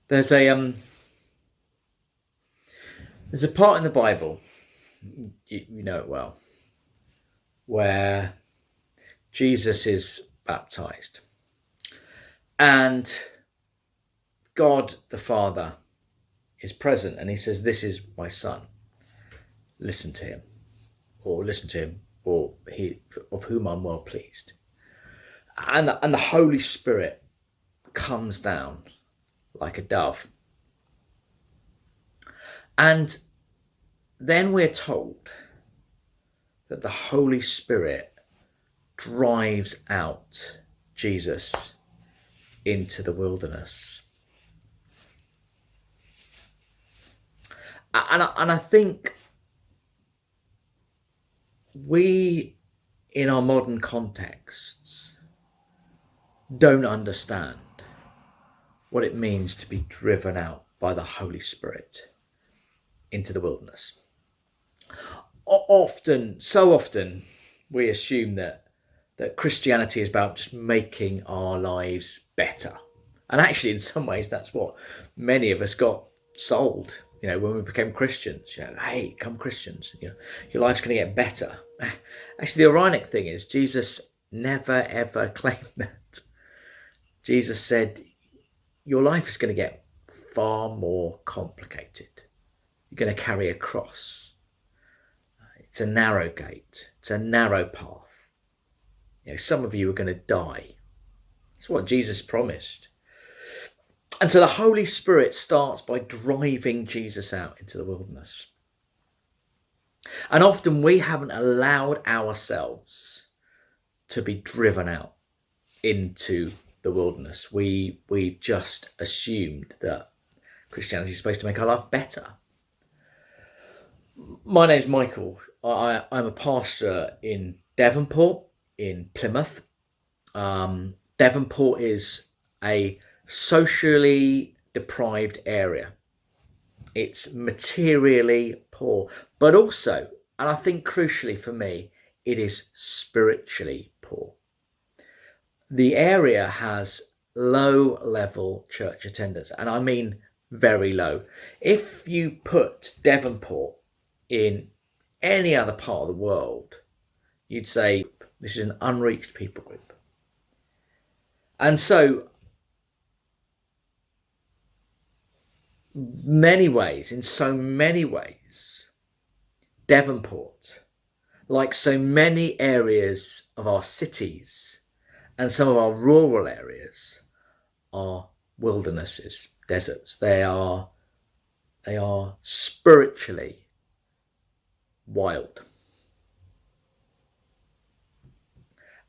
There's a part in the Bible, you know it well, where Jesus is baptized and God the Father is present, and he says, "This is my son. Listen to him, or he of whom I'm well pleased." And the Holy Spirit comes down like a dove, and then we're told that the Holy Spirit drives out Jesus into the wilderness. And I think we, in our modern contexts, don't understand what it means to be driven out by the Holy Spirit into the wilderness. So often, we assume that Christianity is about just making our lives better. And actually, in some ways, that's what many of us got sold. When we became Christians, hey, come Christians, your life's going to get better. Actually, the ironic thing is, Jesus never ever claimed that. Jesus said, your life is going to get far more complicated. You're going to carry a cross. It's a narrow gate. It's a narrow path. Some of you are going to die. That's what Jesus promised. And so the Holy Spirit starts by driving Jesus out into the wilderness. And often we haven't allowed ourselves to be driven out into the wilderness. We've just assumed that Christianity is supposed to make our life better. My name's Michael. I'm a pastor in Devonport, in Plymouth. Devonport is a socially deprived area. It's materially poor, but also, and I think crucially for me, it is spiritually poor. The area has low level church attendance, and I mean very low. If you put Devonport in any other part of the world, you'd say this is an unreached people group. And so, in so many ways, Devonport, like so many areas of our cities and some of our rural areas, are wildernesses, deserts. They are spiritually wild.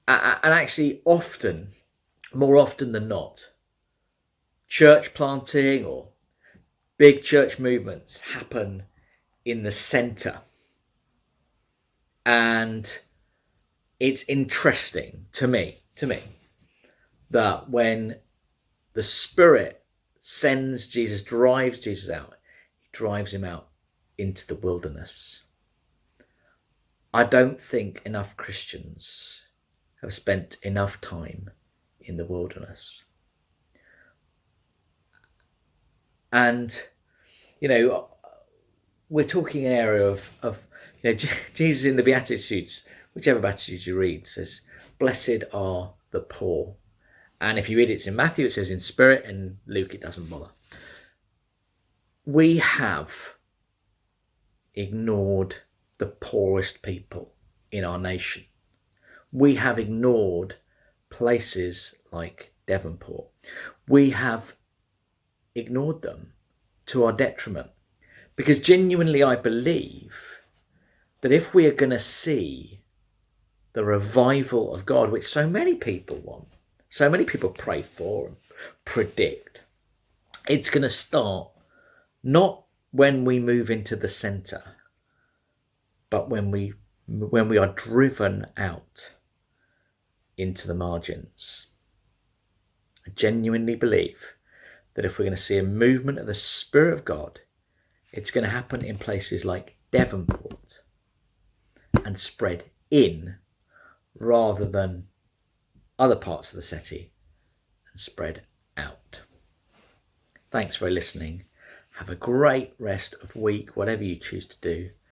And actually, more often than not, church planting or big church movements happen in the centre. And it's interesting to me that when the Spirit drives Jesus out, he drives him out into the wilderness. I don't think enough Christians have spent enough time in the wilderness. And, we're talking an area of Jesus in the Beatitudes, whichever Beatitudes you read, says, blessed are the poor. And if you read it in Matthew, it says in spirit, and Luke, it doesn't bother. We have ignored the poorest people in our nation. We have ignored places like Devonport. We have ignored them to our detriment. Because genuinely, I believe that if we are going to see the revival of God, which so many people want, so many people pray for and predict, it's going to start not when we move into the centre, but when we are driven out into the margins. I genuinely believe that if we're going to see a movement of the Spirit of God, it's going to happen in places like Devonport and spread in rather than other parts of the city and spread out. Thanks for listening. Have a great rest of week, whatever you choose to do.